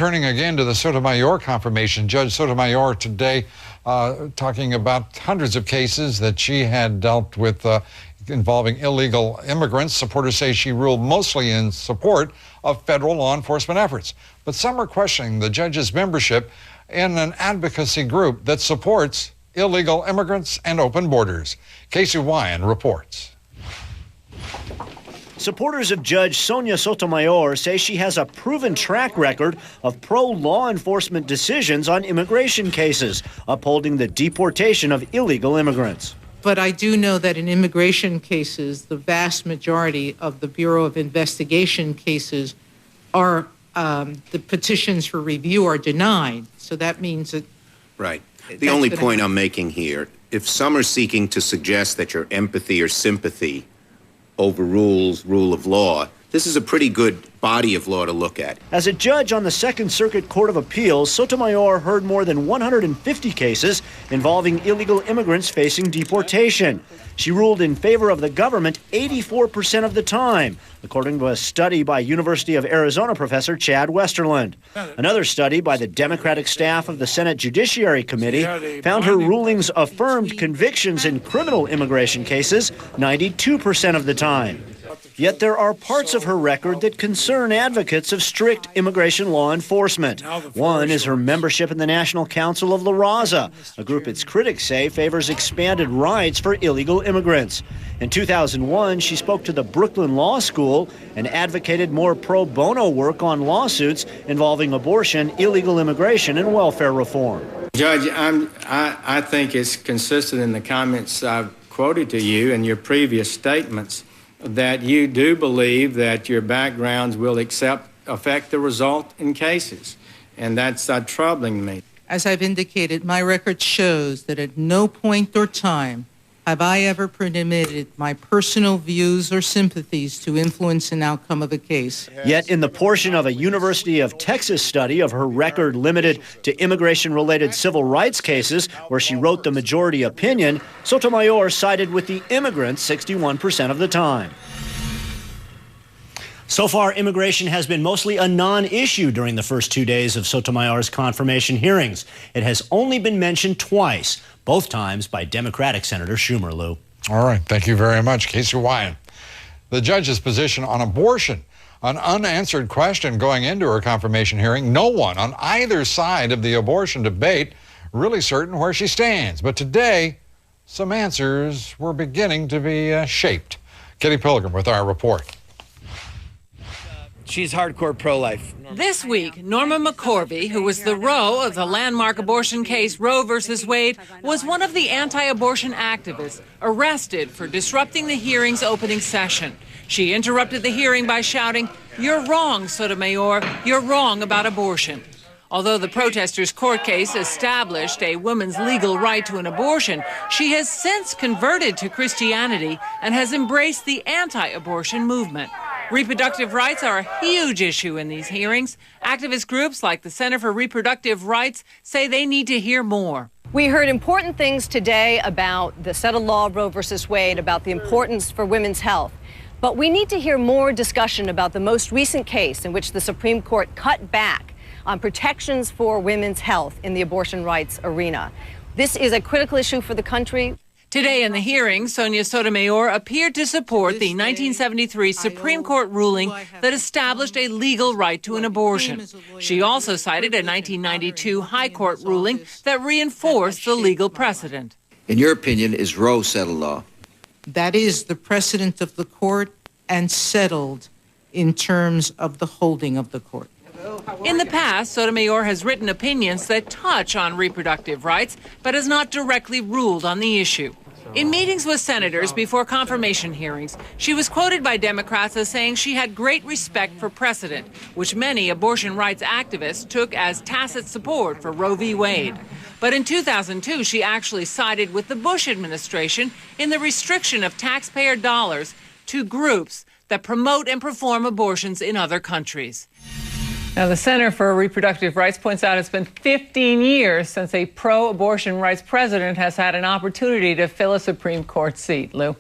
turning again to the Sotomayor confirmation. Judge Sotomayor today talking about hundreds of cases that she had dealt with involving illegal immigrants. Supporters say she ruled mostly in support of federal law enforcement efforts. But some are questioning the judge's membership in an advocacy group that supports illegal immigrants and open borders. Casey Wyan reports. Supporters of Judge Sotomayor say she has a proven track record of pro-law enforcement decisions on immigration cases, upholding the deportation of illegal immigrants. But I do know that in immigration cases, the vast majority of the Bureau of Investigation cases are, the petitions for review are denied. So that means that... Right. The only point I'm making here, if some are seeking to suggest that your empathy or sympathy overrules rule of law, this is a pretty good body of law to look at. As a judge on the Second Circuit Court of Appeals, Sotomayor heard more than 150 cases involving illegal immigrants facing deportation. She ruled in favor of the government 84% of the time, according to a study by University of Arizona professor Chad Westerland. Another study by the Democratic staff of the Senate Judiciary Committee found her rulings affirmed convictions in criminal immigration cases 92% of the time. Yet there are parts of her record that concern advocates of strict immigration law enforcement. One is her membership in the National Council of La Raza, a group its critics say favors expanded rights for illegal immigrants. In 2001, she spoke to the Brooklyn Law School and advocated more pro bono work on lawsuits involving abortion, illegal immigration, and welfare reform. Judge, I think it's consistent in the comments I've quoted to you and your previous statements that you do believe that your backgrounds will affect the result in cases, and that's troubling me. As I've indicated, my record shows that at no point or time have I ever permitted my personal views or sympathies to influence an outcome of a case. Yet in the portion of a University of Texas study of her record limited to immigration-related civil rights cases where she wrote the majority opinion, Sotomayor sided with the immigrants 61% of the time. So far, immigration has been mostly a non-issue during the first 2 days of Sotomayor's confirmation hearings. It has only been mentioned twice, both times by Democratic Senator Schumer. Lou. All right. Thank you very much, Casey Wyan. The judge's position on abortion, an unanswered question going into her confirmation hearing. No one on either side of the abortion debate really certain where she stands. But today, some answers were beginning to be shaped. Kitty Pilgrim with our report. She's hardcore pro-life. This week, Norma McCorvey, who was the Roe of the landmark abortion case Roe versus Wade, was one of the anti-abortion activists arrested for disrupting the hearing's opening session. She interrupted the hearing by shouting, "You're wrong, Sotomayor. You're wrong about abortion." Although the protesters' court case established a woman's legal right to an abortion, she has since converted to Christianity and has embraced the anti-abortion movement. Reproductive rights are a huge issue in these hearings. Activist groups like the Center for Reproductive Rights say they need to hear more. We heard important things today about the settled law Roe versus Wade, about the importance for women's health. But we need to hear more discussion about the most recent case in which the Supreme Court cut back on protections for women's health in the abortion rights arena. This is a critical issue for the country. Today in the hearing, Sonia Sotomayor appeared to support the 1973 Supreme Court ruling that established a legal right to an abortion. She also cited a 1992 High Court ruling that reinforced the legal precedent. In your opinion, is Roe settled law? That is the precedent of the court and settled in terms of the holding of the court. In the past, Sotomayor has written opinions that touch on reproductive rights, but has not directly ruled on the issue. In meetings with senators before confirmation hearings, she was quoted by Democrats as saying she had great respect for precedent, which many abortion rights activists took as tacit support for Roe v. Wade. But in 2002, she actually sided with the Bush administration in the restriction of taxpayer dollars to groups that promote and perform abortions in other countries. Now, the Center for Reproductive Rights points out it's been 15 years since a pro-abortion rights president has had an opportunity to fill a Supreme Court seat. Lou?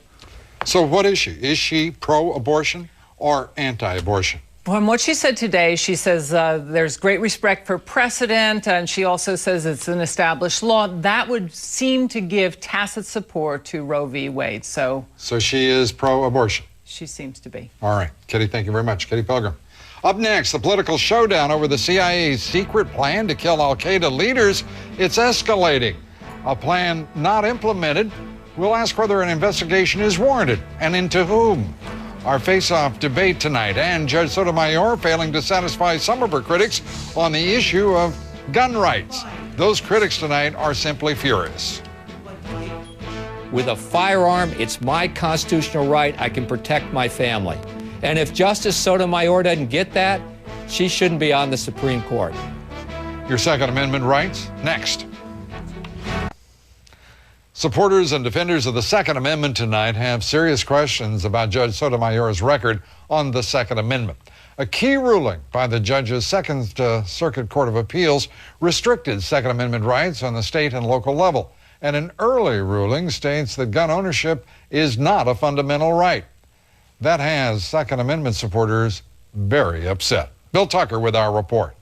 So what is she? Is she pro-abortion or anti-abortion? From what she said today, she says there's great respect for precedent, and she also says it's an established law. That would seem to give tacit support to Roe v. Wade. So she is pro-abortion? She seems to be. All right. Kitty, thank you very much. Kitty Pilgrim. Up next, the political showdown over the CIA's secret plan to kill al-Qaeda leaders. It's escalating. A plan not implemented. We'll ask whether an investigation is warranted and into whom. Our face-off debate tonight, and Judge Sotomayor failing to satisfy some of her critics on the issue of gun rights. Those critics tonight are simply furious. With a firearm, it's my constitutional right. I can protect my family. And if Justice Sotomayor doesn't get that, she shouldn't be on the Supreme Court. Your Second Amendment rights, next. Supporters and defenders of the Second Amendment tonight have serious questions about Judge Sotomayor's record on the Second Amendment. A key ruling by the judge's Second Circuit Court of Appeals restricted Second Amendment rights on the state and local level. And an early ruling states that gun ownership is not a fundamental right. That has Second Amendment supporters very upset. Bill Tucker with our report.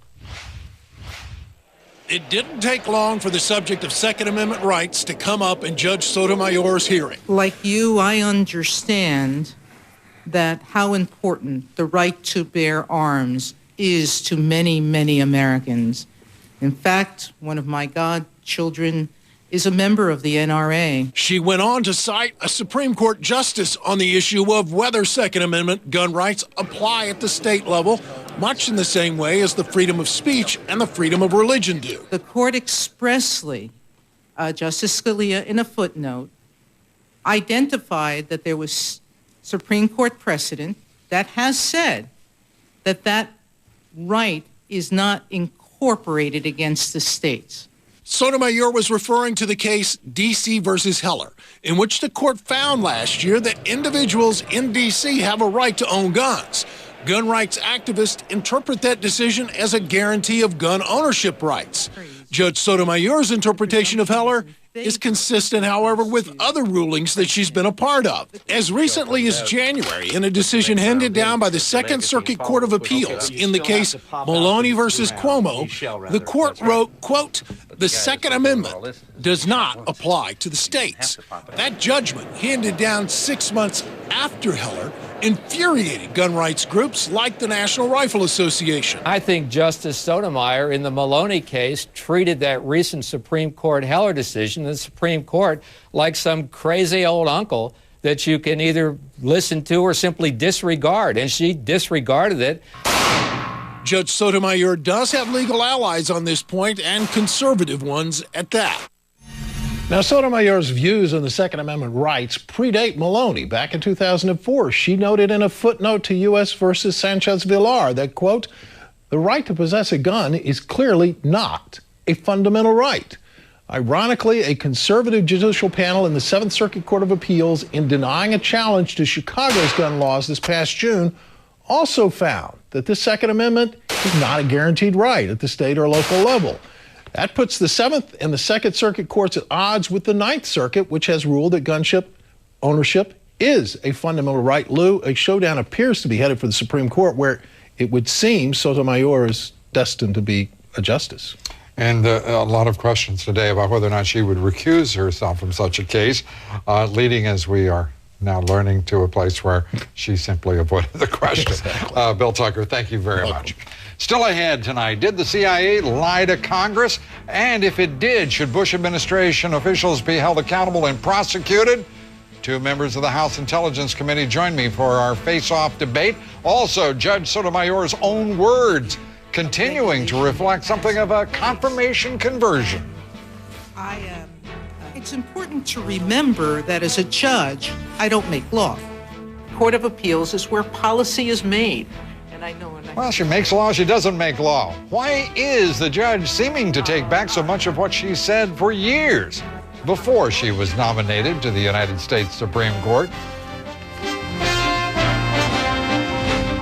It didn't take long for the subject of Second Amendment rights to come up in Judge Sotomayor's hearing. Like you, I understand that how important the right to bear arms is to many, many Americans. In fact, one of my godchildren is a member of the NRA. She went on to cite a Supreme Court justice on the issue of whether Second Amendment gun rights apply at the state level, much in the same way as the freedom of speech and the freedom of religion do. The court expressly, Justice Scalia in a footnote, identified that there was Supreme Court precedent that has said that that right is not incorporated against the states. Sotomayor was referring to the case D.C. versus Heller, in which the court found last year that individuals in D.C. have a right to own guns. Gun rights activists interpret that decision as a guarantee of gun ownership rights. Judge Sotomayor's interpretation of Heller is consistent, however, with other rulings that she's been a part of. As recently as January, in a decision handed down by the Second Circuit Court of Appeals in the case Maloney versus Cuomo, the court wrote, quote, "The Second Amendment does not apply to the states." That judgment, handed down 6 months after Heller, infuriated gun rights groups like the National Rifle Association. I think Justice Sotomayor in the Maloney case treated that recent Supreme Court Heller decision, the Supreme Court, like some crazy old uncle that you can either listen to or simply disregard, and she disregarded it. Judge Sotomayor does have legal allies on this point, and conservative ones at that. Now, Sotomayor's views on the Second Amendment rights predate Maloney. Back in 2004, she noted in a footnote to U.S. versus Sanchez Villar that, quote, "The right to possess a gun is clearly not a fundamental right." Ironically, a conservative judicial panel in the Seventh Circuit Court of Appeals, in denying a challenge to Chicago's gun laws this past June, also found that the Second Amendment is not a guaranteed right at the state or local level. That puts the Seventh and the Second Circuit courts at odds with the Ninth Circuit, which has ruled that gun ownership is a fundamental right. Lou, a showdown appears to be headed for the Supreme Court, where it would seem Sotomayor is destined to be a justice. And a lot of questions today about whether or not she would recuse herself from such a case, leading, as we are now learning, to a place where she simply avoided the question. Exactly. Bill Tucker, thank you very much. Still ahead tonight, did the CIA lie to Congress? And if it did, should Bush administration officials be held accountable and prosecuted? Two members of the House Intelligence Committee join me for our face-off debate. Also, Judge Sotomayor's own words, continuing to reflect something of a confirmation conversion. It's important to remember that as a judge, I don't make law. Court of Appeals is where policy is made. And I know. Well, she makes law, she doesn't make law. Why is the judge seeming to take back so much of what she said for years before she was nominated to the United States Supreme Court?